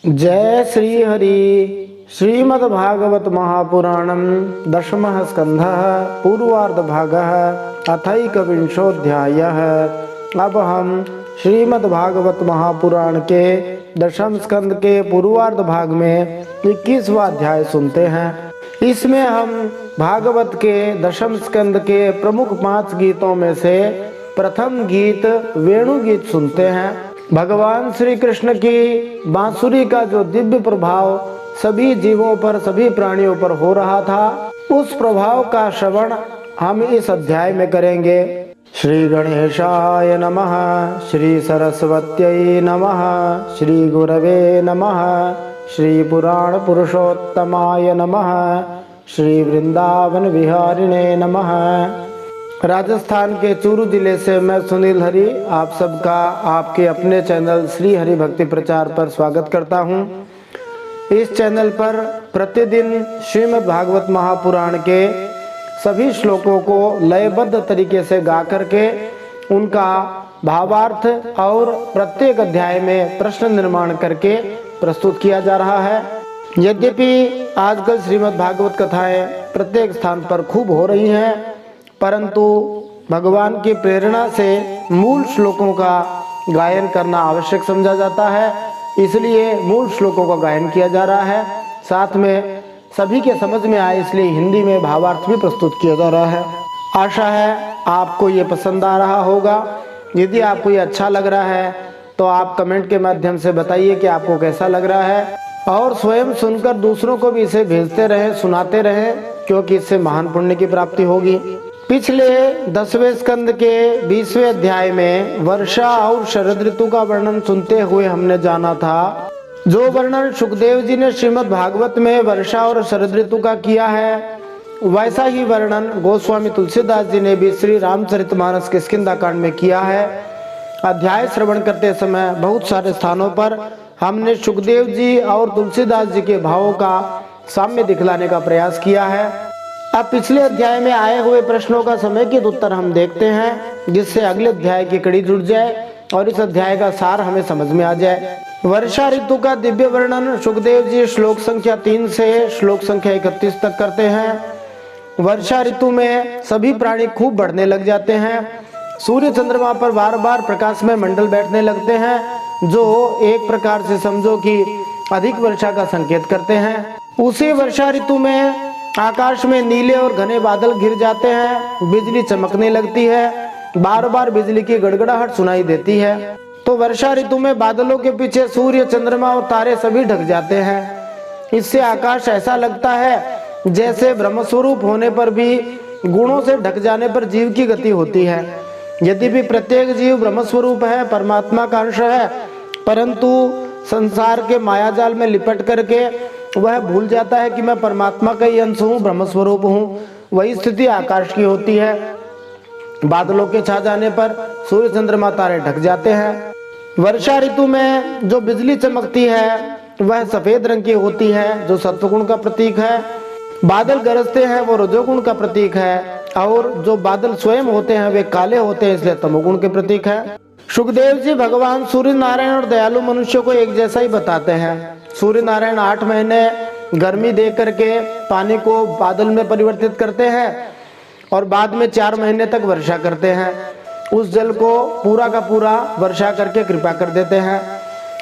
जय श्री हरि। श्रीमद्भागवत महापुराणम दशमः स्कंधः पूर्वार्ध भागः अथैकविंशोऽध्यायः। अब हम श्रीमद्भागवत महापुराण के दशम स्कंद के पूर्वार्ध भाग में 21वां अध्याय सुनते हैं। इसमें हम भागवत के दशम स्कंद के प्रमुख 5 गीतों में से प्रथम गीत वेणु गीत सुनते हैं। भगवान श्री कृष्ण की बांसुरी का जो दिव्य प्रभाव सभी जीवों पर, सभी प्राणियों पर हो रहा था, उस प्रभाव का श्रवण हम इस अध्याय में करेंगे। श्री गणेशाय नमः, श्री सरस्वत्यै नमः, श्री गुरवे नमः, श्री पुराण पुरुषोत्तमाय नमः, श्री वृंदावन विहारिणे नमः। राजस्थान के चूरू जिले से मैं सुनील हरि आप सबका आपके अपने चैनल श्री हरि भक्ति प्रचार पर स्वागत करता हूं। इस चैनल पर प्रतिदिन श्रीमद् भागवत महापुराण के सभी श्लोकों को लयबद्ध तरीके से गा करके उनका भावार्थ और प्रत्येक अध्याय में प्रश्न निर्माण करके प्रस्तुत किया जा रहा है। यद्यपि आजकल श्रीमद् भागवत कथाएं प्रत्येक स्थान पर खूब हो रही हैं, परंतु भगवान की प्रेरणा से मूल श्लोकों का गायन करना आवश्यक समझा जाता है, इसलिए मूल श्लोकों का गायन किया जा रहा है। साथ में सभी के समझ में आए इसलिए हिंदी में भावार्थ भी प्रस्तुत किया जा रहा है। आशा है आपको ये पसंद आ रहा होगा। यदि आपको ये अच्छा लग रहा है तो आप कमेंट के माध्यम से बताइए कि आपको कैसा लग रहा है, और स्वयं सुनकर दूसरों को भी इसे भेजते रहें, सुनाते रहें, क्योंकि इससे महान पुण्य की प्राप्ति होगी। पिछले 10वें स्कंद के 20वें अध्याय में वर्षा और शरद ऋतु का वर्णन सुनते हुए हमने जाना था। जो वर्णन सुखदेव जी ने श्रीमद् भागवत में वर्षा और शरद ऋतु का किया है, वैसा ही वर्णन गोस्वामी तुलसीदास जी ने भी श्री रामचरितमानस के किष्किंधा में किया है। अध्याय श्रवण करते समय बहुत सारे स्थानों पर हमने सुखदेव जी और तुलसीदास जी के भावों का साम्य दिखलाने का प्रयास किया है। अब पिछले अध्याय में आए हुए प्रश्नों का समेकित उत्तर हम देखते हैं, जिससे अगले अध्याय की कड़ी जुड़ जाए और इस अध्याय का सार हमें समझ में आ जाए। वर्षा ऋतु का दिव्य वर्णन सुखदेव जी श्लोक संख्या 3 से श्लोक संख्या 31 तक करते हैं। वर्षा ऋतु में सभी प्राणी खूब बढ़ने लग जाते हैं। सूर्य चंद्रमा पर बार बार प्रकाश में मंडल बैठने लगते हैं, जो एक प्रकार से समझो कि अधिक वर्षा का संकेत करते हैं। उसी वर्षा ऋतु में आकाश में नीले और घने बादल घिर जाते हैं, बिजली चमकने लगती है, बार बार बिजली की गड़गड़ाहट सुनाई देती है। तो वर्षा ऋतु में बादलों के पीछे सूर्य, चंद्रमा और तारे सभी ढक जाते हैं। इससे आकाश ऐसा लगता है जैसे ब्रह्मस्वरूप होने पर भी गुणों से ढक जाने पर जीव की गति होती है। यद्यपि प्रत्येक जीव ब्रह्मस्वरूप है, परमात्मा का अंश है, परंतु संसार के मायाजाल में लिपट करके वह भूल जाता है कि मैं परमात्मा का ही अंश हूँ, ब्रह्मस्वरूप हूँ। वही स्थिति आकाश की होती है। बादलों के छा जाने पर सूर्य, चंद्रमा, तारे ढक जाते हैं। वर्षा ऋतु में जो बिजली चमकती है वह सफेद रंग की होती है, जो सत्वगुण का प्रतीक है। बादल गरजते हैं वो रजोगुण का प्रतीक है, और जो बादल स्वयं होते हैं वे काले होते हैं, इसलिए तमोगुण के प्रतीक है। सुखदेव जी भगवान सूर्य नारायण और दयालु मनुष्य को एक जैसा ही बताते हैं। सूर्य नारायण 8 महीने गर्मी दे करके पानी को बादल में परिवर्तित करते हैं और बाद में 4 महीने तक वर्षा करते हैं। उस जल को पूरा का पूरा वर्षा करके कृपा कर देते हैं।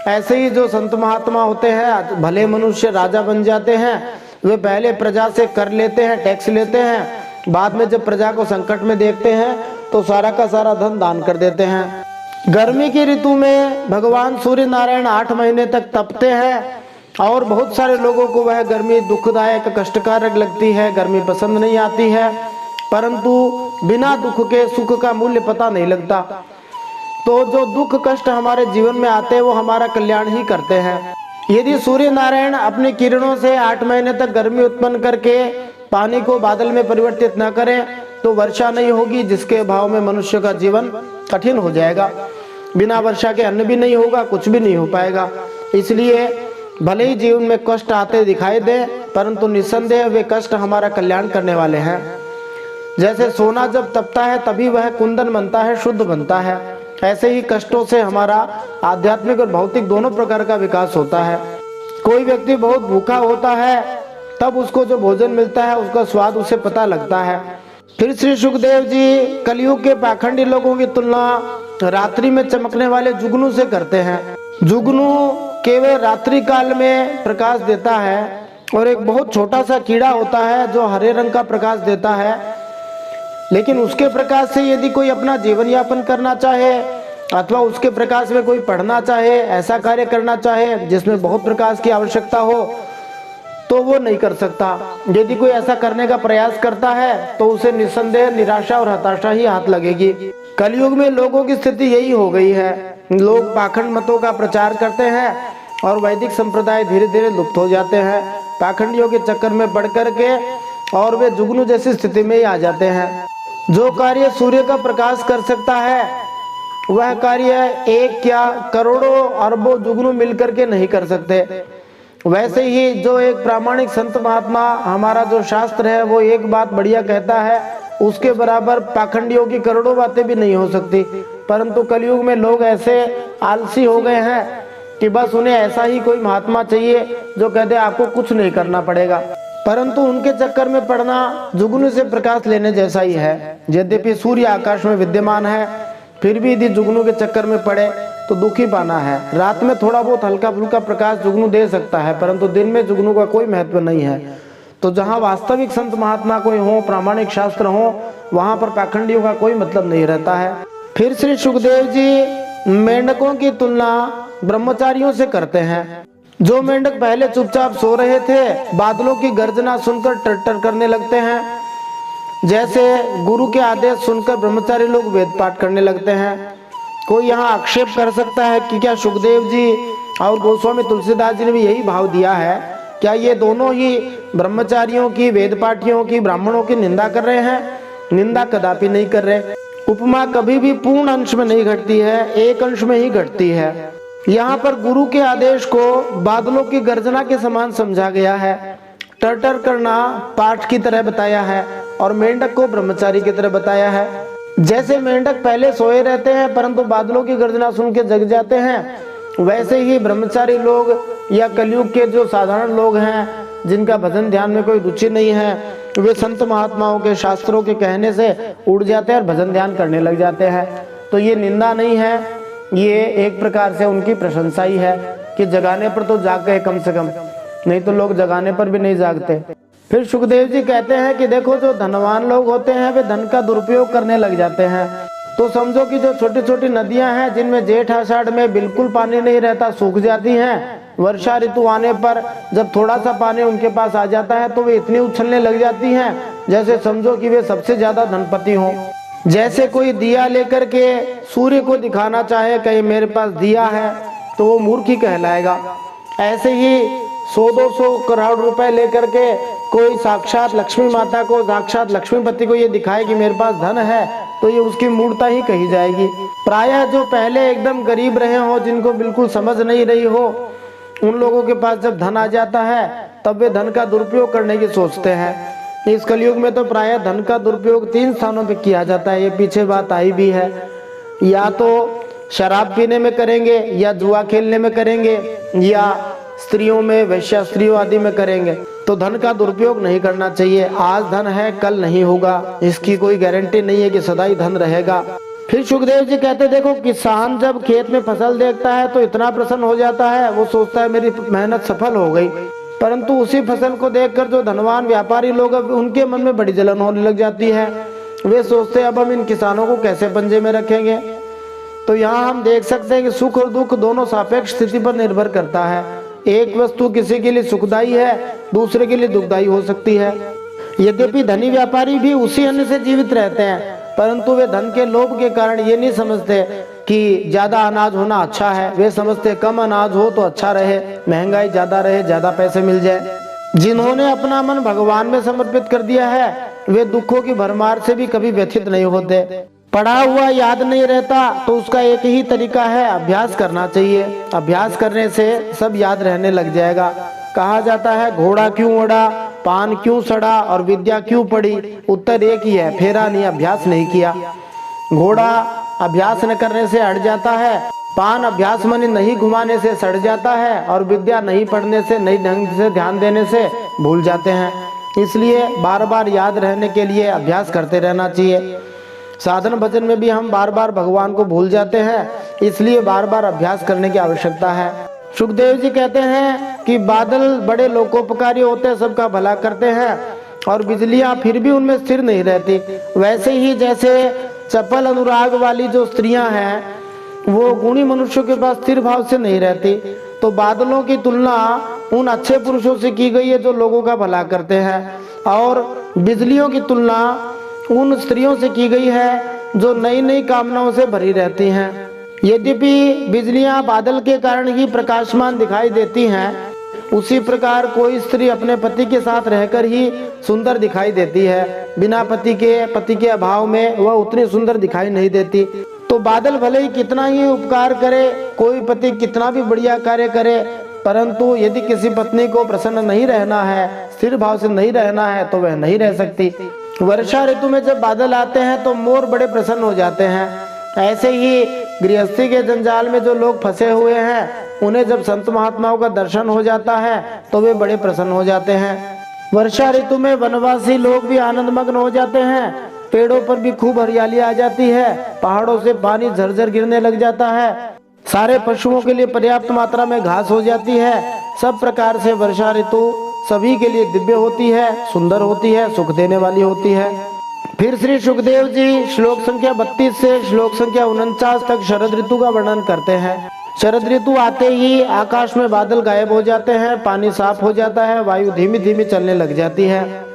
ऐसे ही जो संत महात्मा होते हैं, भले मनुष्य राजा बन जाते हैं, वे पहले प्रजा से कर लेते हैं, टैक्स लेते हैं, बाद में जब प्रजा को संकट में देखते हैं तो सारा का सारा धन दान कर देते हैं। गर्मी की ऋतु में भगवान सूर्य नारायण 8 महीने तक तपते हैं, और बहुत सारे लोगों को वह गर्मी दुखदायक, कष्टकारक लगती है, गर्मी पसंद नहीं आती है, परंतु बिना दुख के सुख का मूल्य पता नहीं लगता। तो जो दुख कष्ट हमारे जीवन में आते हैं वो हमारा कल्याण ही करते हैं। यदि सूर्य नारायण अपनी किरणों से 8 महीने तक गर्मी उत्पन्न करके पानी को बादल में परिवर्तित न करें तो वर्षा नहीं होगी, जिसके अभाव में मनुष्य का जीवन कठिन हो जाएगा। बिना वर्षा के अन्न भी नहीं होगा, कुछ भी नहीं हो पाएगा। इसलिए भले ही जीवन में कष्ट आते दिखाई दे, परंतु निस्संदेह वे कष्ट हमारा कल्याण करने वाले हैं। जैसे सोना जब तपता है तभी वह कुंदन बनता है, शुद्ध बनता है, ऐसे ही कष्टों से हमारा आध्यात्मिक और भौतिक दोनों प्रकार का विकास होता है। कोई व्यक्ति बहुत भूखा होता है, तब उसको जो भोजन मिलता है उसका स्वाद उसे पता लगता है। फिर श्री सुखदेव जी कलयुग के पाखंडी लोगों की तुलना रात्रि में चमकने वाले जुगनू से करते हैं। जुगनू केवल रात्रि काल में प्रकाश देता है और एक बहुत छोटा सा कीड़ा होता है जो हरे रंग का प्रकाश देता है, लेकिन उसके प्रकाश से यदि कोई अपना जीवन यापन करना चाहे अथवा उसके प्रकाश में कोई पढ़ना चाहे, ऐसा कार्य करना चाहे जिसमें बहुत प्रकाश की आवश्यकता हो, तो वो नहीं कर सकता। यदि कोई ऐसा करने का प्रयास करता है तो उसे निस्संदेह निराशा और हताशा ही हाथ लगेगी। कलयुग में लोगों की स्थिति यही हो गई है। लोग पाखंड मतों का प्रचार करते हैं और वैदिक संप्रदाय धीरे धीरे लुप्त हो जाते हैं। पाखंडियों के चक्कर में पड़ करके और वे जुगनू जैसी स्थिति में ही आ जाते हैं। जो कार्य सूर्य का प्रकाश कर सकता है वह कार्य एक क्या करोड़ों अरबों जुगनू मिलकर के नहीं कर सकते। वैसे ही जो एक प्रामाणिक संत महात्मा हमारा जो शास्त्र है वो एक बात बढ़िया कहता है, उसके बराबर पाखंडियों की करोड़ों बातें भी नहीं हो सकती। परंतु कलयुग में लोग ऐसे आलसी हो गए हैं कि बस उन्हें ऐसा ही कोई महात्मा चाहिए जो कहते आपको कुछ नहीं करना पड़ेगा। परंतु उनके चक्कर में पड़ना जुगनू से प्रकाश लेने जैसा ही है। यद्यपि सूर्य आकाश में विद्यमान है, फिर भी यदि जुगनू के चक्कर में पड़े तो दुखी पाना है। रात में थोड़ा बहुत हल्का फुल्का प्रकाश जुगनू दे सकता है, परंतु दिन में जुगनू का कोई महत्व नहीं है। तो जहाँ वास्तविक संत महात्मा कोई हो, प्रामाणिक शास्त्र हो, वहां पर पाखंडियों का कोई मतलब नहीं रहता है। फिर श्री सुखदेव जी मेंढकों की तुलना ब्रह्मचारियों से करते हैं। जो मेंढक पहले चुपचाप सो रहे थे, बादलों की गर्जना सुनकर टर्टर करने लगते हैं। जैसे गुरु के आदेश सुनकर ब्रह्मचारी लोग वेद पाठ करने लगते हैं। कोई यहाँ आक्षेप कर सकता है कि क्या सुखदेव जी और गोस्वामी तुलसीदास जी ने भी यही भाव दिया है? क्या ये दोनों ही ब्रह्मचारियों की, वेद पाठियों की, ब्राह्मणों की निंदा कर रहे हैं? निंदा कदापि नहीं कर रहे। उपमा कभी भी पूर्ण अंश में नहीं घटती है, एक अंश में ही घटती है। यहाँ पर गुरु के आदेश को बादलों की गर्जना के समान समझा गया है। टर्टर करना पाठ की तरह बताया है और मेंढक को ब्रह्मचारी की तरह बताया है। जैसे मेंढक पहले सोए रहते हैं परंतु बादलों की गर्जना सुन के जग जाते हैं, वैसे ही ब्रह्मचारी लोग या कलयुग के जो साधारण लोग हैं जिनका भजन ध्यान में कोई रुचि नहीं है, वे संत महात्माओं के शास्त्रों के कहने से उड़ जाते हैं और भजन ध्यान करने लग जाते हैं। तो ये निंदा नहीं है, ये एक प्रकार से उनकी प्रशंसा ही है कि जगाने पर तो जाग गए कम से कम, नहीं तो लोग जगाने पर भी नहीं जागते। फिर सुखदेव जी कहते हैं कि देखो जो धनवान लोग होते हैं वे धन का दुरुपयोग करने लग जाते हैं। तो समझो कि जो छोटी छोटी नदियां हैं जिनमें जेठ आषाढ़ में बिल्कुल पानी नहीं रहता, सूख जाती हैं, वर्षा ऋतु आने पर जब थोड़ा सा पानी उनके पास आ जाता है तो वे इतनी उछलने लग जाती हैं जैसे समझो कि वे सबसे ज्यादा धनपति हों। जैसे कोई दिया लेकर के सूर्य को दिखाना चाहे कहीं मेरे पास दिया है तो वो मूर्ख ही कहलाएगा। ऐसे ही 100-200 करोड़ रुपए लेकर के कोई साक्षात लक्ष्मी माता को, साक्षात लक्ष्मीपति को ये दिखाए कि मेरे पास धन है तो ये उसकी मूर्खता ही कही जाएगी। प्रायः जो पहले एकदम गरीब रहे हो, जिनको बिल्कुल समझ नहीं रही हो, उन लोगों के पास जब धन आ जाता है तब वे धन का दुरुपयोग करने की सोचते हैं। इस कलयुग में तो प्रायः धन का दुरुपयोग 3 स्थानों पे किया जाता है। ये पीछे बात आई भी है, या तो शराब पीने में करेंगे, या जुआ खेलने में करेंगे, या स्त्रियों में, वैश्या स्त्रियों आदि में करेंगे। तो धन का दुरुपयोग नहीं करना चाहिए। आज धन है कल नहीं होगा, इसकी कोई गारंटी नहीं है कि सदा ही धन रहेगा। फिर सुखदेव जी कहते देखो किसान जब खेत में फसल देखता है तो इतना प्रसन्न हो जाता है, वो सोचता है मेरी मेहनत सफल हो गई। परंतु उसी फसल को देखकर जो धनवान व्यापारी लोग उनके मन में बड़ी जलन होने लग जाती है। वे सोचते हैं अब हम इन किसानों को कैसे पंजे में रखेंगे। तो यहाँ हम देख सकते हैं कि सुख और दुख दोनों सापेक्ष स्थिति पर निर्भर करता है। एक वस्तु किसी के लिए सुखदायी है, दूसरे के लिए दुखदायी हो सकती है। यद्यपि धनी व्यापारी भी उसी अन्न से जीवित रहते हैं, परंतु वे धन के लोभ के कारण ये नहीं समझते कि ज्यादा अनाज होना अच्छा है। वे समझते कम अनाज हो तो अच्छा रहे, महंगाई ज्यादा रहे, ज्यादा पैसे मिल जाए। जिन्होंने अपना मन भगवान में समर्पित कर दिया है वे दुखों की भरमार से भी कभी व्यथित नहीं होते। पढ़ा हुआ याद नहीं रहता तो उसका एक ही तरीका है, अभ्यास करना चाहिए। अभ्यास करने से सब याद रहने लग जाएगा। कहा जाता है घोड़ा क्यों उड़ा, पान क्यों सड़ा और विद्या क्यों पड़ी? उत्तर एक ही है, फेरा नहीं, अभ्यास नहीं किया। घोड़ा अभ्यास न करने से अड़ जाता है, पान अभ्यास माने नहीं घुमाने से सड़ जाता है और विद्या नहीं पढ़ने से, नहीं ढंग से ध्यान देने से भूल जाते हैं। इसलिए बार बार याद रहने के लिए अभ्यास करते रहना चाहिए। साधन भजन में भी हम बार बार भगवान को भूल जाते हैं, इसलिए बार बार अभ्यास करने की आवश्यकता है। सुखदेव जी कहते हैं कि बादल बड़े लोकोपकारी होते हैं, सबका भला करते हैं, और बिजलियां फिर भी उनमें स्थिर नहीं रहती। वैसे ही जैसे चपल अनुराग वाली जो स्त्रियां हैं वो गुणी मनुष्यों के पास स्थिर भाव से नहीं रहती, तो बादलों की तुलना उन अच्छे पुरुषों से की गई है जो लोगों का भला करते हैं, और बिजलियों की तुलना उन स्त्रियों से की गई है जो नई नई कामनाओं से भरी रहती हैं। यद्यपि बिजलियां बादल के कारण ही प्रकाशमान दिखाई देती हैं, उसी प्रकार कोई स्त्री अपने पति के साथ रहकर ही सुंदर दिखाई देती है। बिना पति के अभाव में वह उतनी सुंदर दिखाई नहीं देती। तो बादल भले ही कितना ही उपकार करे, कोई पति कितना भी बढ़िया कार्य करे, परंतु यदि किसी पत्नी को प्रसन्न नहीं रहना है, स्थिर भाव से नहीं रहना है, तो वह नहीं रह सकती। वर्षा ऋतु में जब बादल आते हैं तो मोर बड़े प्रसन्न हो जाते हैं। ऐसे ही गृहस्थी के जंजाल में जो लोग फंसे हुए हैं, उन्हें जब संत महात्माओं का दर्शन हो जाता है तो वे बड़े प्रसन्न हो जाते हैं। वर्षा ऋतु में वनवासी लोग भी आनंद मग्न हो जाते हैं। पेड़ों पर भी खूब हरियाली आ जाती है, पहाड़ों से पानी झरझर गिरने लग जाता है, सारे पशुओं के लिए पर्याप्त मात्रा में घास हो जाती है। सब प्रकार से वर्षा ऋतु सभी के लिए दिव्य होती है, सुंदर होती है, सुख देने वाली होती है। फिर श्री सुखदेव जी श्लोक संख्या 32 से श्लोक संख्या 49 तक शरद ऋतु का वर्णन करते हैं। शरद ऋतु आते ही आकाश में बादल गायब हो जाते हैं, पानी साफ हो जाता है, वायु धीमी धीमी चलने लग जाती है।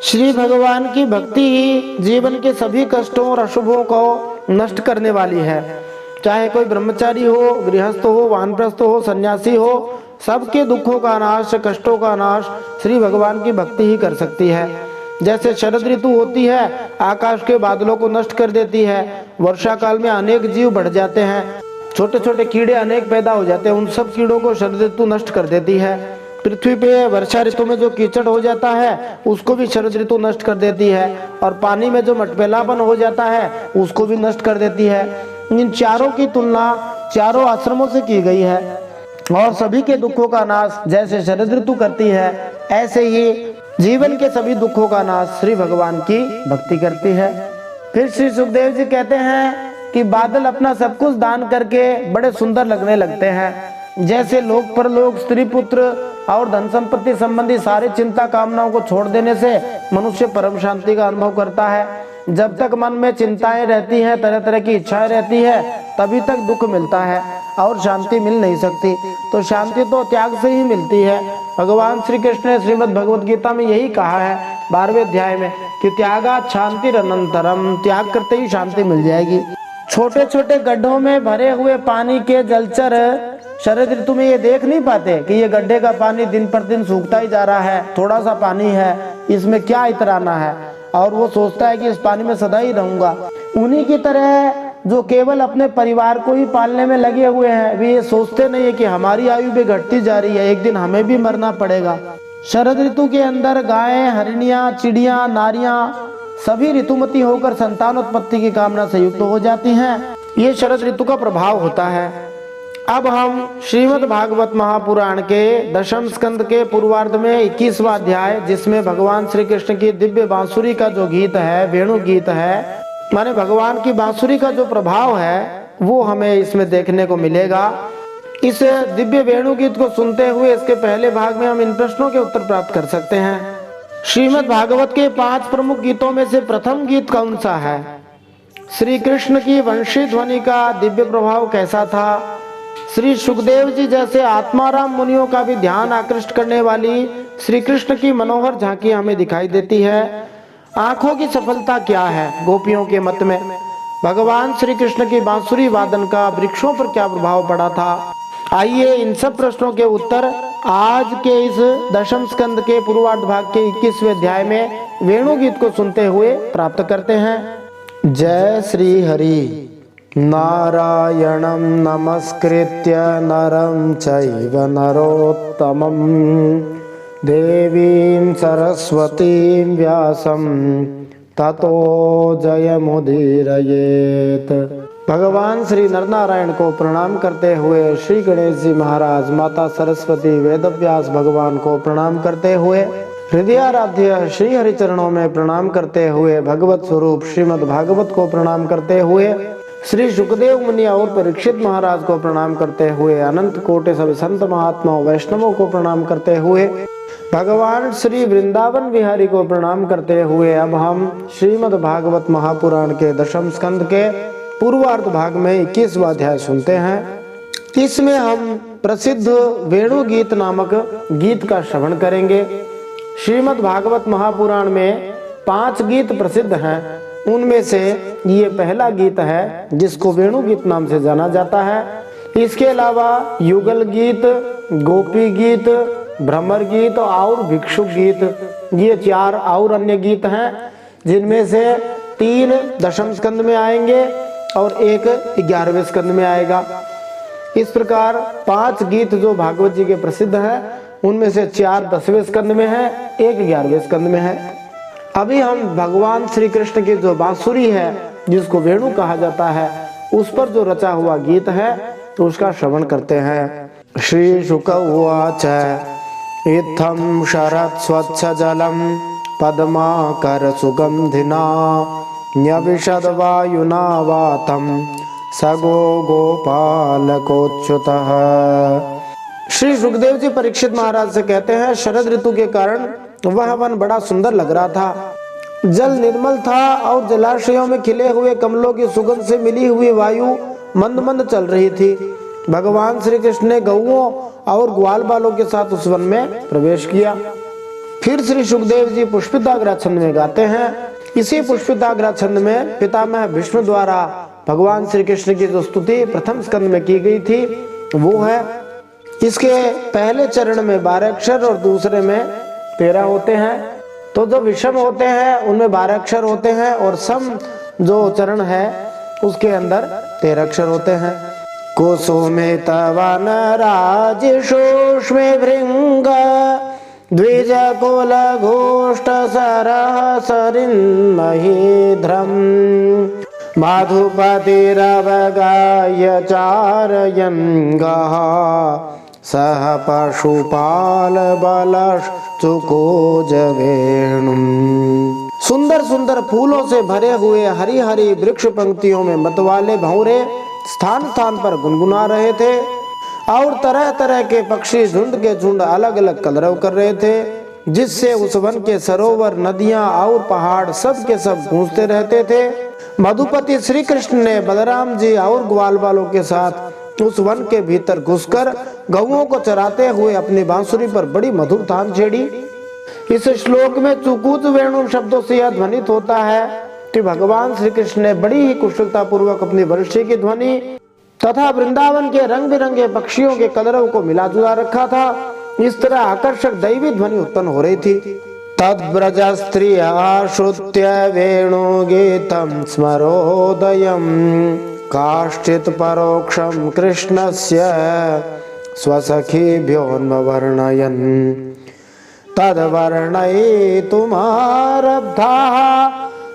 श्री भगवान की भक्ति ही जीवन के सभी कष्टों और अशुभों को नष्ट करने वाली है। चाहे कोई ब्रह्मचारी हो, गृहस्थ हो, वानप्रस्थ हो, सन्यासी हो, सबके दुखों का नाश, कष्टों का नाश श्री भगवान की भक्ति ही कर सकती है। जैसे शरद ऋतु होती है, आकाश के बादलों को नष्ट कर देती है। वर्षा काल में अनेक जीव बढ़ जाते हैं, छोटे छोटे कीड़े अनेक पैदा हो जाते हैं, उन सब कीड़ों को शरद ऋतु नष्ट कर देती है। पृथ्वी पे वर्षा ऋतु में जो कीचड़ हो जाता है उसको भी शरद ऋतु नष्ट कर देती है, और पानी में जो मटमैलापन हो जाता है उसको भी नष्ट कर देती है। इन चारों की तुलना चारों आश्रमों से की गई है, और सभी के दुखों का नाश जैसे शरद ऋतु करती है, ऐसे ही जीवन के सभी दुखों का नाश श्री भगवान की भक्ति करती है। फिर श्री सुखदेव जी कहते हैं कि बादल अपना सब कुछ दान करके बड़े सुंदर लगने लगते हैं। जैसे लोक परलोक, स्त्री पुत्र और धन संपत्ति संबंधी सारी चिंता कामनाओं को छोड़ देने से मनुष्य परम शांति का अनुभव करता है। जब तक मन में चिंताएं रहती हैं, तरह तरह की इच्छाएं रहती है, तभी तक दुख मिलता है और शांति मिल नहीं सकती। तो शांति तो त्याग से ही मिलती है। भगवान श्री कृष्ण ने श्रीमद् भगवद गीता में यही कहा है 12वें अध्याय में कि त्यागात् शांतिरनंतरम, त्याग करते ही शांति मिल जाएगी। छोटे छोटे गड्ढों में भरे हुए पानी के जलचर शरद ऋतु में ये देख नहीं पाते कि ये गड्ढे का पानी दिन पर दिन सूखता ही जा रहा है, थोड़ा सा पानी है, इसमें क्या इतराना है, और वो सोचता है कि इस पानी में सदा ही रहूंगा। उन्हीं की तरह जो केवल अपने परिवार को ही पालने में लगे हुए हैं, वे ये सोचते नहीं है कि हमारी आयु भी घटती जा रही है, एक दिन हमें भी मरना पड़ेगा। शरद ऋतु के अंदर गायें, हरिणियां, चिड़िया, नारियां सभी ऋतुमती होकर संतानोत्पत्ति की कामना से युक्त हो जाती हैं। ये शरद ऋतु का प्रभाव होता है। अब हम श्रीमद् भागवत महापुराण के 10वें स्कंद के पूर्वार्ध में 21वां अध्याय, जिसमें भगवान श्री कृष्ण की दिव्य बांसुरी का जो गीत है, वेणु गीत है, माने भगवान की बांसुरी का जो प्रभाव है वो हमें इसमें देखने को मिलेगा। इस दिव्य वेणु गीत को सुनते हुए इसके पहले भाग में हम इन प्रश्नों के उत्तर प्राप्त कर सकते हैं। श्रीमद् भागवत के 5 प्रमुख गीतों में से प्रथम गीत कौन सा है? श्री कृष्ण की वंशी ध्वनि का दिव्य प्रभाव कैसा था? श्री सुखदेव जी जैसे आत्माराम मुनियों का भी ध्यान आकृष्ट करने वाली श्री कृष्ण की मनोहर झांकी हमें दिखाई देती है। आंखों की सफलता क्या है गोपियों के मत में? भगवान श्री कृष्ण की बांसुरी वादन का वृक्षों पर क्या प्रभाव पड़ा था? आइए इन सब प्रश्नों के उत्तर आज के इस 10वें स्कंद के पूर्वार्ध भाग के 21वें अध्याय में वेणु गीत को सुनते हुए प्राप्त करते हैं। जय श्री हरि। नारायणं नमस्कृत्य नरं चैव नरोत्तमं देवीं सरस्वतीं व्यासं ततो जयमुदीरयेत्। भगवान श्री नरनारायण को प्रणाम करते हुए श्री गणेश जी महाराज, माता सरस्वती, वेदव्यास भगवान को प्रणाम करते हुए, हृदयाराध्य श्री हरि चरणों में प्रणाम करते हुए, भगवत स्वरूप श्रीमद् भागवत को प्रणाम करते हुए, श्री सुखदेव मुनि और परीक्षित महाराज को प्रणाम करते हुए, अनंत कोटि सब संत महात्माओं वैष्णवों को प्रणाम करते हुए, भगवान श्री वृंदावन बिहारी को प्रणाम करते हुए, अब हम श्रीमद् भागवत महापुराण के दशम स्कंद के पूर्वार्ध भाग में 21वां अध्याय सुनते हैं। इसमें हम प्रसिद्ध वेणु गीत नामक गीत का श्रवण करेंगे। श्रीमद् भागवत महापुराण में 5 गीत प्रसिद्ध हैं। उनमें से ये पहला गीत है जिसको वेणु गीत नाम से जाना जाता है। इसके अलावा युगल गीत, गोपी गीत, भ्रमर गीत और भिक्षुक गीत, ये 4 और अन्य गीत हैं, जिनमें से 3 दशम स्कंद में आएंगे और 1 11वें स्कंद में आएगा। इस प्रकार 5 गीत जो भागवत जी के प्रसिद्ध हैं, उनमें से 4 10वें स्कंद में है, 1 11वें स्कंद में है। अभी हम भगवान श्री कृष्ण की जो बांसुरी है, जिसको वेणु कहा जाता है, उस पर जो रचा हुआ गीत है, तो उसका श्रवण करते हैं। श्री शुक उवाच इत्थं शरत् स्वच्छ जलम पद्माकर सुगंधिना न्यविशद वायुना वातम सगो गोपालकोच्युतः। श्री सुखदेव जी परीक्षित महाराज से कहते हैं, शरद ऋतु के कारण वह वन बड़ा सुंदर लग रहा था। जल निर्मल था और जलाशयों में खिले हुए कमलों की सुगंध से मिली हुई वायु मंद मंद चल रही थी। भगवान श्री कृष्ण ने गौओं और ग्वाल बालों के साथ उस वन में प्रवेश किया। फिर श्री सुखदेव जी पुष्पिताग्रह छंद में गाते हैं। इसी पुष्पिताग्रह छंद में पितामह भीष्म द्वारा भगवान श्री कृष्ण की जो स्तुति प्रथम स्कंद में की गई थी, वो है। इसके पहले चरण में 12 अक्षर और दूसरे में 13 होते हैं। तो जो विषम होते हैं उनमें 12 अक्षर होते हैं और सम जो चरण है उसके अंदर 13 अक्षर होते हैं। कुसुमित वन राजिषूष्मे भृंग द्विज कुल घोष्ट सरह सरिन्महीध्रम मधुपतिरवगाय चारयन्गः सह पशुपाल बलश्चुकोज वेणुम्। सुंदर सुंदर फूलों से भरे हुए हरी हरी वृक्ष पंक्तियों में मतवाले भंवरे स्थान स्थान पर गुनगुना रहे थे और तरह तरह के पक्षी झुंड के झुंड अलग अलग कलरव कर रहे थे, जिससे उस वन के सरोवर, नदियां और पहाड़ सब के सब गूंजते रहते थे। मधुपति श्री कृष्ण ने बलराम जी और ग्वाल बालों के साथ उस वन के भीतर घुसकर गौओं को चराते हुए अपनी बांसुरी पर बड़ी मधुर तान छेड़ी। इस श्लोक में चुकूच वेणु शब्दों से यह ध्वनित होता है कि भगवान श्री कृष्ण ने बड़ी ही कुशलता पूर्वक अपनी वंशी की ध्वनि तथा वृंदावन के रंग बिरंगे पक्षियों के कलरव को मिला जुला रखा था। इस तरह आकर्षक दैवी ध्वनि उत्पन्न हो रही थी। तद्व्रज स्त्रिया श्रुत्य वेणु गीतम स्मरोदयम काश्चित् परोक्षम कृष्णस्य स्वसखीभ्योन्वर्णयन् तद्वर्णयितुमारब्धाः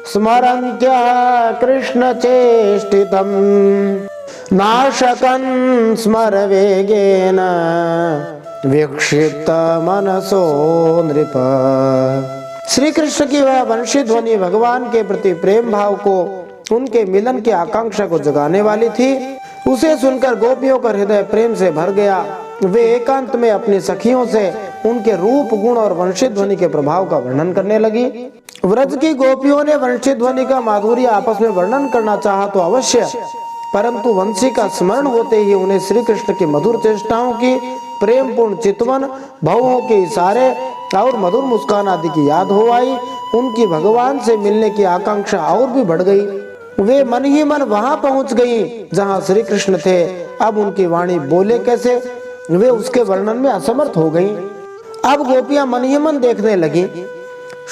स्मरन्त्यः कृष्णचेष्टितम् नाशकन् स्मरवेगेन विक्षिप्त मनसो नृप। श्री कृष्ण की वह वंशी ध्वनि भगवान के प्रति प्रेम भाव को, उनके मिलन की आकांक्षा को जगाने वाली थी। उसे सुनकर गोपियों का हृदय प्रेम से भर गया। वे एकांत में अपनी सखियों से उनके रूप, गुण और वंशी ध्वनि के प्रभाव का वर्णन करने लगी। व्रज की गोपियों ने वंशी ध्वनि का माधुर्य आपस में वर्णन करना चाहा तो अवश्य, परंतु वंशी का स्मरण होते ही उन्हें श्री कृष्ण की मधुर चेष्टाओं की, प्रेम पूर्ण चितवन, भावों के इशारे और मधुर मुस्कान आदि की याद हो आई। उनकी भगवान से मिलने की आकांक्षा और भी बढ़ गई। वे मन ही मन वहां पहुंच गई जहां श्री कृष्ण थे। अब उनकी वाणी बोले कैसे, वे उसके वर्णन में असमर्थ हो गईं। अब गोपियां मन ही मन देखने लगी।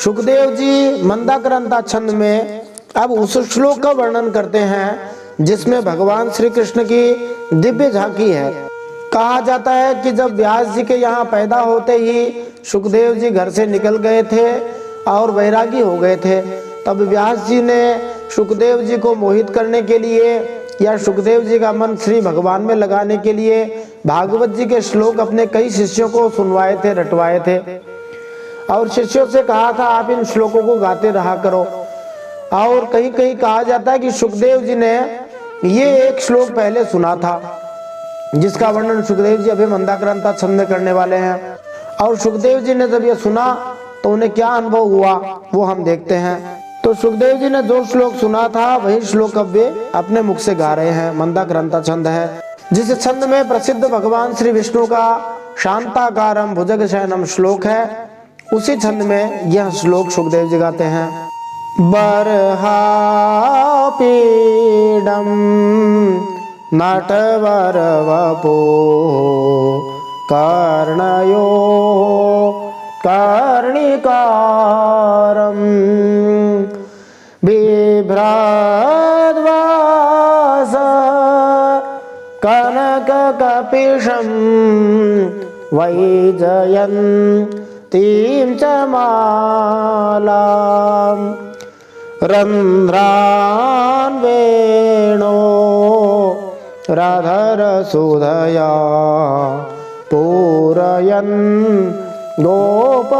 सुखदेव जी मंदाक्रांता छंद में अब उस श्लोक का वर्णन करते हैं जिसमें भगवान श्री कृष्ण की दिव्य झांकी है। कहा जाता है कि जब व्यास जी के यहाँ पैदा होते ही सुखदेव जी घर से निकल गए थे और वैरागी हो गए थे, तब व्यास जी ने सुखदेव जी को मोहित करने के लिए या सुखदेव जी का मन श्री भगवान में लगाने के लिए भागवत जी के श्लोक अपने कई शिष्यों को सुनवाए थे, रटवाए थे और शिष्यों से कहा था आप इन श्लोकों को गाते रहा करो। और कहीं कहीं कहा जाता है कि सुखदेव जी ने ये एक श्लोक पहले सुना था जिसका वर्णन सुखदेव जी अभी मंदाक्रांता छंद में करने वाले हैं। और सुखदेव जी ने जब ये सुना तो उन्हें क्या अनुभव हुआ वो हम देखते हैं। तो सुखदेव जी ने जो श्लोक सुना था वही श्लोक अब वे अपने मुख से गा रहे हैं। मंदाक्रांता छंद है जिस छंद में प्रसिद्ध भगवान श्री विष्णु का शांताकारम भुजग शयनम श्लोक है, उसी छंद में यह श्लोक सुखदेव जी गाते हैं। बर्हापीडम नटवर वपो कर्णयो कर्णिकारं बिभ्राद्वास कनककपिशं वैजयन्तीं च मालां रन्ध्रान् वेणो राधरसुधया पूरयन् गोपवृन्दैर्वृन्दारण्यं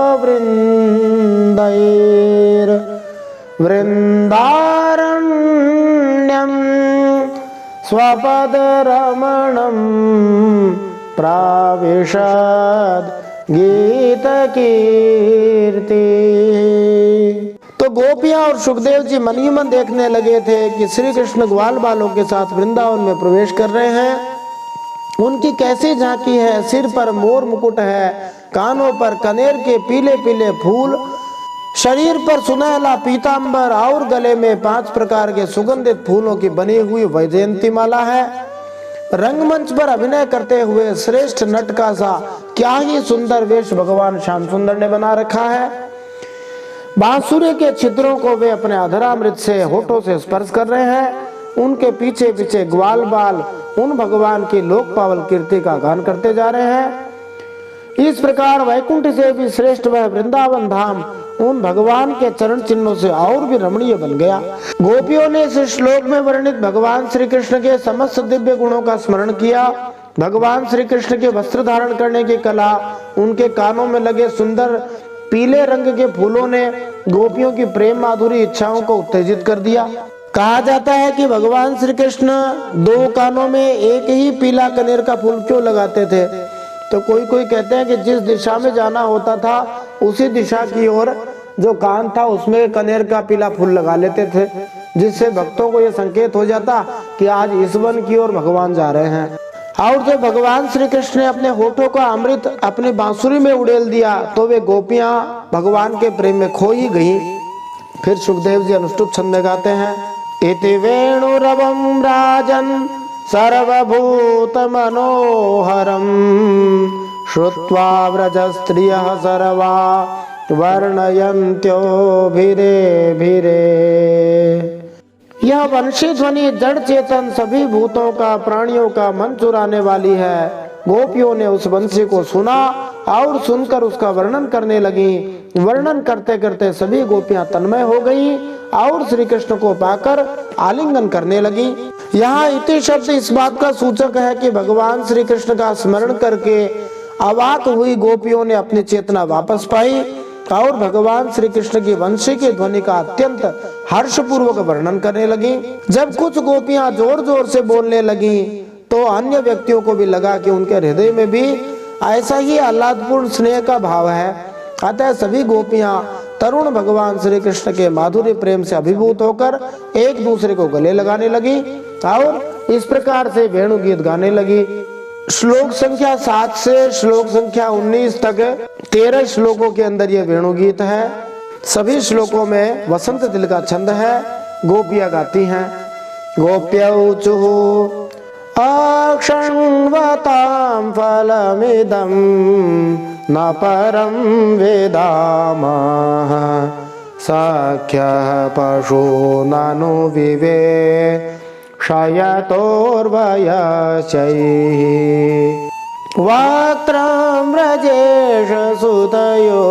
स्वपदरमणं प्राविशद गीतकीर्ति। तो गोपियां और सुखदेव जी मन ही मन देखने लगे थे कि श्री कृष्ण ग्वाल बालों के साथ वृंदावन में प्रवेश कर रहे हैं। उनकी कैसी झांकी है, सिर पर मोर मुकुट है, कानों पर कनेर के पीले पीले फूल, शरीर पर सुनहला पीतांबर और गले में 5 प्रकार के सुगंधित फूलों की बनी हुई वैजयंती माला है। रंगमंच पर अभिनय करते हुए श्रेष्ठ नट का सा क्या ही सुंदर वेश भगवान श्याम सुंदर ने बना रखा है। बांसुरी के छिद्रों को वे अपने अधरामृत से होठों से स्पर्श कर रहे हैं। उनके पीछे पीछे ग्वाल बाल उन भगवान की लोक पावल कीर्ति का गान करते जा रहे हैं। इस प्रकार वैकुंठ से भी श्रेष्ठ वह वृंदावन धाम उन भगवान के चरण चिन्हों से और भी रमणीय बन गया। गोपियों ने इस श्लोक में वर्णित भगवान श्री कृष्ण के समस्त दिव्य गुणों का स्मरण किया। भगवान श्री कृष्ण के वस्त्र धारण करने की कला, उनके कानों में लगे सुंदर पीले रंग के फूलों ने गोपियों की प्रेम माधुरी इच्छाओं को उत्तेजित कर दिया। कहा जाता है कि भगवान श्री कृष्ण 2 कानों में एक ही पीला कनेर का फूल क्यों लगाते थे। तो कोई कोई कहते हैं कि जिस दिशा में जाना होता था उसी दिशा की ओर जो कान था उसमें कनेर का पीला फूल लगा लेते थे, जिससे भक्तों को यह संकेत हो जाता कि आज इस वन की ओर भगवान जा रहे हैं। और जब भगवान श्री कृष्ण ने अपने होठों का अमृत अपनी बांसुरी में उड़ेल दिया तो वे गोपियां भगवान के प्रेम में खो ही गई। फिर सुखदेव जी अनुष्टुप छंद में गाते हैं। इति वेणुरवं राजन् सर्वभूत मनोहरं श्रुत्वा व्रजस्त्रियः सर्वा वर्णयन्त्यो भिरे भिरे। यह वंशी ध्वनि जड़ चेतन सभी भूतों का प्राणियों का मन चुराने वाली है। गोपियों ने उस वंशी को सुना और सुनकर उसका वर्णन करने लगी। वर्णन करते करते सभी गोपियां तन्मय हो गईं और श्री कृष्ण को पाकर आलिंगन करने लगी। यहाँ इति शब्द इस बात का सूचक है कि भगवान श्री कृष्ण का स्मरण करके अवाक हुई गोपियों ने अपनी चेतना वापस पाई और भगवान श्री कृष्ण की वंशी की ध्वनि का अत्यंत हर्षपूर्वक वर्णन करने लगी। जब कुछ गोपियां जोर जोर से बोलने लगी तो अन्य व्यक्तियों को भी लगा कि उनके हृदय में भी ऐसा ही आह्लादपूर्ण स्नेह का भाव है। अतः सभी गोपियां तरुण भगवान श्री कृष्ण के माधुर्य प्रेम से अभिभूत होकर एक दूसरे को गले लगाने लगी और इस प्रकार से वेणु गीत गाने लगी। श्लोक संख्या 7 से श्लोक संख्या 19 तक 13 श्लोकों के अंदर ये वेणु गीत है। सभी श्लोकों में वसंत दिल का छंद है। गोपियां गाती हैं। गोप्यौचुः अक्षण्वतां फलमिदं न परं वेदामः सख्यः पशो ननु विवे क्षयतोर्वयश्चैः वक्त्रं व्रजेश सुतयो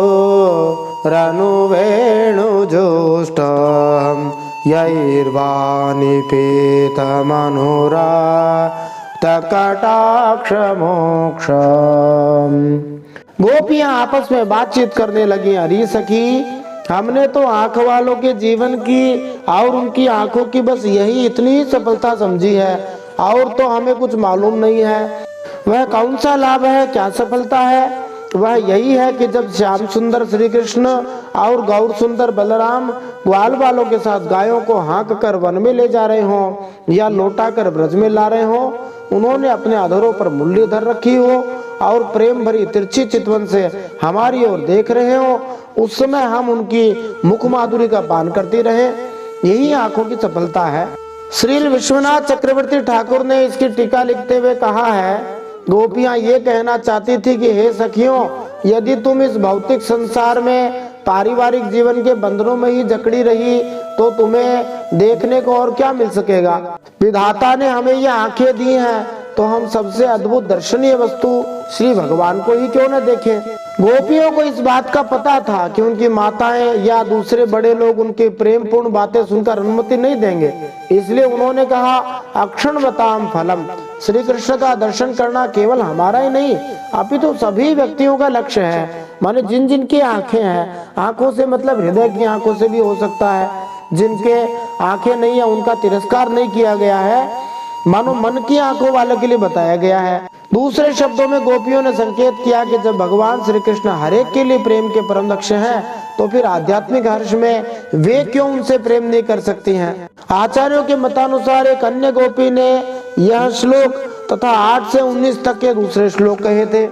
रनुवेणुजुष्टं यैर्वाणिपेतमनुराक्तकटाक्षमोक्षम्। गोपियां आपस में बातचीत करने लगी, अरे सखी, हमने तो आंख वालों के जीवन की और उनकी आंखों की बस यही इतनी सफलता समझी है, और तो हमें कुछ मालूम नहीं है। वह कौन सा लाभ है, क्या सफलता है? वह यही है कि जब श्याम सुंदर श्री कृष्ण और गौर सुंदर बलराम ग्वाल वालों के साथ गायों को हाँक कर वन में ले जा रहे हों या लौटा कर ब्रज में ला रहे हों, उन्होंने अपने अधरों पर मुरली धर रखी हो और प्रेम भरी तिरछी चितवन से हमारी ओर देख रहे हो, उस समय हम उनकी मुख माधुरी का पान करते रहे, यही आंखों की सफलता है। श्री विश्वनाथ चक्रवर्ती ठाकुर ने इसकी टीका लिखते हुए कहा है, गोपियां ये कहना चाहती थी कि हे सखियों, यदि तुम इस भौतिक संसार में पारिवारिक जीवन के बंधनों में ही जकड़ी रही तो तुम्हें देखने को और क्या मिल सकेगा। विधाता ने हमें ये आंखें दी हैं, तो हम सबसे अद्भुत दर्शनीय वस्तु श्री भगवान को ही क्यों न देखें। गोपियों को इस बात का पता था कि उनकी माताएं या दूसरे बड़े लोग उनके प्रेम पूर्ण बातें सुनकर अनुमति नहीं देंगे, इसलिए उन्होंने कहा, अक्षणवताम फलम। श्री कृष्ण का दर्शन करना केवल हमारा ही नहीं अपितु सभी व्यक्तियों का लक्ष्य है। माने जिन जिन की आंखें हैं, आंखों से मतलब हृदय की आंखों से भी हो सकता है, जिनके आंखें नहीं है उनका तिरस्कार नहीं किया गया है, मानो मन की आंखों वालों के लिए बताया गया है। दूसरे शब्दों में गोपियों ने संकेत किया कि जब भगवान श्री कृष्ण हरेक के लिए प्रेम के परम लक्ष्य हैं, तो फिर आध्यात्मिक हर्ष में वे क्यों उनसे प्रेम नहीं कर सकती हैं। आचार्यों के मतानुसार एक अन्य गोपी ने यह श्लोक तथा 8 से 19 तक के दूसरे श्लोक कहे थे।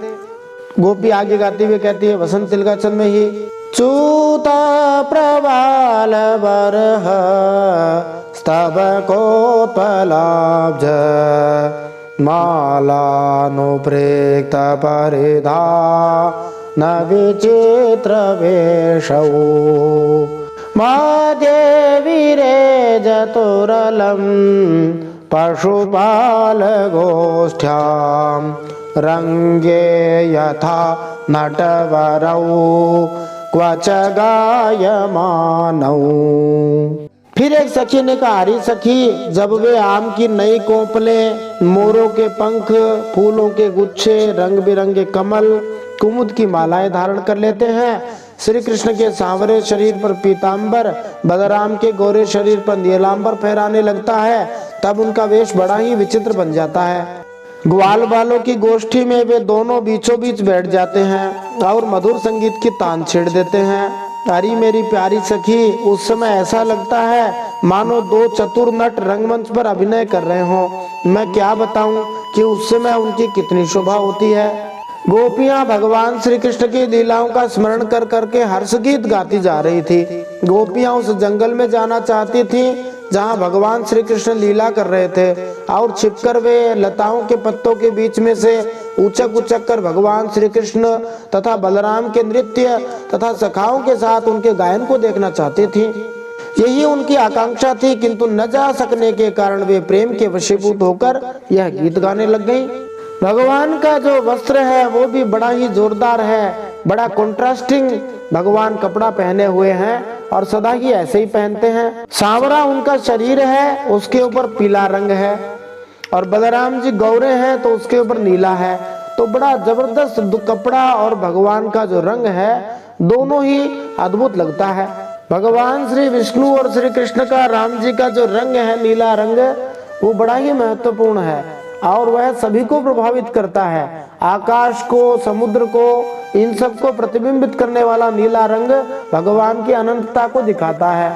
गोपी आगे गाती हुए कहती है, वसंत तिलकाचंद में ही, चूत प्रवाल बरह स्तबकोत्पलाब्ज मालानुप्रेक्त परिधा न विचित्र वेशौ मध्ये विरेजतुरलं पशुपाल गोष्ठ्यां रंगे यथा नटवरौ क्वच गायमानौ। फिर एक सखी ने कहा, अरे सखी, जब वे आम की नई कोपलें, मोरों के पंख, फूलों के गुच्छे, रंग बिरंगे कमल, कुमुद की मालाएं धारण कर लेते हैं, श्री कृष्ण के सांवरे शरीर पर पीतांबर, बलराम के गोरे शरीर पर नीलांबर फहराने लगता है, तब उनका वेश बड़ा ही विचित्र बन जाता है। ग्वाल वालों की गोष्ठी में वे दोनों बीचों बीच बैठ जाते हैं और मधुर संगीत की तान छेड़ देते हैं। अरे मेरी प्यारी सखी, उस समय ऐसा लगता है मानो दो चतुर नट रंगमंच पर अभिनय कर रहे हों। मैं क्या बताऊं कि उस समय उनकी कितनी शोभा होती है। गोपियां भगवान श्री कृष्ण की लीलाओं का स्मरण कर करके हर्ष गीत गाती जा रही थी। गोपियां उस जंगल में जाना चाहती थीं जहां भगवान श्री कृष्ण लीला कर रहे थे, और छिपकर वे लताओं के पत्तों के बीच में से उचक उचक कर भगवान श्री कृष्ण तथा बलराम के नृत्य तथा सखाओं के साथ उनके गायन को देखना चाहती थी। यही उनकी आकांक्षा थी, किंतु न जा सकने के कारण वे प्रेम के वशीभूत होकर यह गीत गाने लग गईं। भगवान का जो वस्त्र है वो भी बड़ा ही जोरदार है, बड़ा कॉन्ट्रास्टिंग भगवान कपड़ा पहने हुए हैं और सदा ही ऐसे ही पहनते हैं। सांवरा उनका शरीर है, उसके ऊपर पीला रंग है, और बलराम जी गौरे हैं तो उसके ऊपर नीला है। तो बड़ा जबरदस्त कपड़ा और भगवान का जो रंग है दोनों ही अद्भुत लगता है। भगवान श्री विष्णु और श्री कृष्ण का, राम जी का जो रंग है नीला रंग, वो बड़ा ही महत्वपूर्ण है और वह सभी को प्रभावित करता है। आकाश को, समुद्र को, इन सब को प्रतिबिंबित करने वाला नीला रंग भगवान की अनंतता को दिखाता है।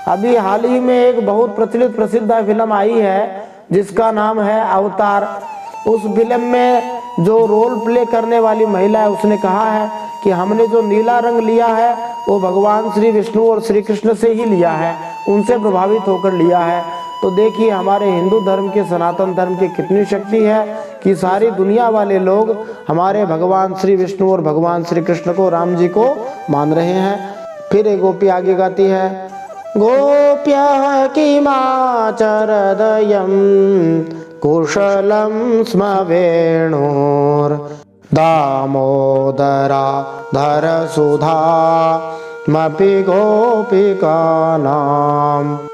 अभी हाल ही में एक बहुत प्रचलित प्रसिद्ध फिल्म आई है जिसका नाम है अवतार। उस फिल्म में जो रोल प्ले करने वाली महिला है उसने कहा है कि हमने जो नीला रंग लिया है वो भगवान श्री विष्णु और श्री कृष्ण से ही लिया है, उनसे प्रभावित होकर लिया है। तो देखिए हमारे हिंदू धर्म के, सनातन धर्म की कितनी शक्ति है कि सारी दुनिया वाले लोग हमारे भगवान श्री विष्णु और भगवान श्री कृष्ण को, राम जी को मान रहे हैं। फिर एक गोपी आगे गाती है, गोप्यः किमाचरदयं कुशलं स्म वेणोर् दामोदरा धरसुधा मपि गोपिकानां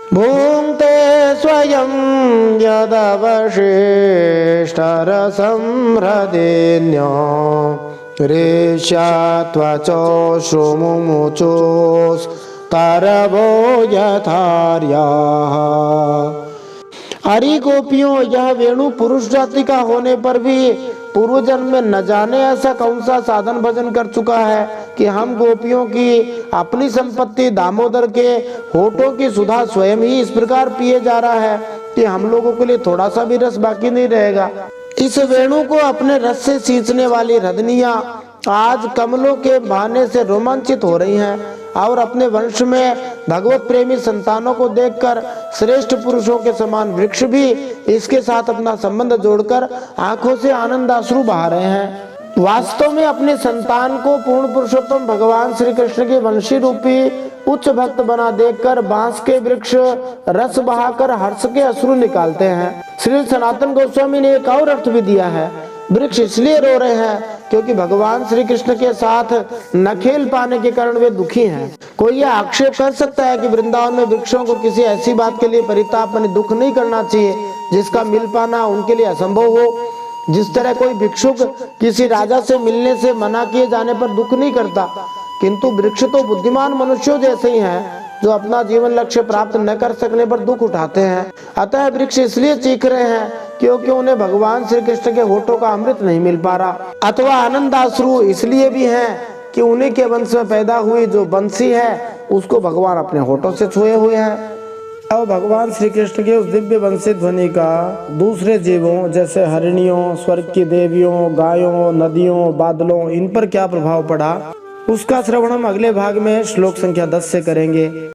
भुङ्क्ते स्वयं यदवशिष्टरसं हृदिन्यो ऋष्यात्वचोश्रुमुमुचोस्तरवो यथार्याः। हरि गोपियों, यह वेणु पुरुष जाति का होने पर भी पूर्व जन्म में न जाने ऐसा कौन सा साधन भजन कर चुका है कि हम गोपियों की अपनी संपत्ति दामोदर के होठों की सुधा स्वयं ही इस प्रकार पिए जा रहा है कि हम लोगों के लिए थोड़ा सा भी रस बाकी नहीं रहेगा। इस वेणु को अपने रस से सींचने वाली रदनियां आज कमलों के बहाने से रोमांचित हो रही हैं और अपने वंश में भगवत प्रेमी संतानों को देखकर श्रेष्ठ पुरुषों के समान वृक्ष भी इसके साथ अपना संबंध जोड़कर आंखों से आनंदाश्रु बहा रहे हैं। वास्तव में अपने संतान को पूर्ण पुरुषोत्तम भगवान श्री कृष्ण के वंशी रूपी उच्च भक्त बना देखकर बांस के वृक्ष रस बहाकर हर्ष के अश्रु निकालते हैं। श्री सनातन गोस्वामी ने एक और अर्थ भी दिया है, वृक्ष इसलिए रो रहे हैं क्योंकि भगवान श्री कृष्ण के साथ न खेल पाने के कारण वे दुखी हैं। कोई यह आक्षेप कर सकता है कि वृंदावन में वृक्षों को किसी ऐसी बात के लिए परिताप यानी दुख नहीं करना चाहिए जिसका मिल पाना उनके लिए असंभव हो। जिस तरह कोई भिक्षुक किसी राजा से मिलने से मना किए जाने पर दुख नहीं करता, किंतु वृक्ष तो बुद्धिमान मनुष्यों जैसे ही हैं जो अपना जीवन लक्ष्य प्राप्त न कर सकने पर दुख उठाते हैं। अतः वृक्ष इसलिए चीख रहे हैं क्योंकि उन्हें भगवान श्री कृष्ण के होठों का अमृत नहीं मिल पा रहा, अथवा आनंदाश्रु इसलिए भी हैं कि उन्हीं के वंश में पैदा हुई जो बंसी है उसको भगवान अपने होठों से छुए हुए हैं। अब भगवान श्री कृष्ण के उस दिव्य वंशी ध्वनि का दूसरे जीवों जैसे हरिणियों, स्वर्ग की देवियों, गायों, नदियों, बादलों इन पर क्या प्रभाव पड़ा, उसका श्रवण हम अगले भाग में श्लोक संख्या 10 से करेंगे।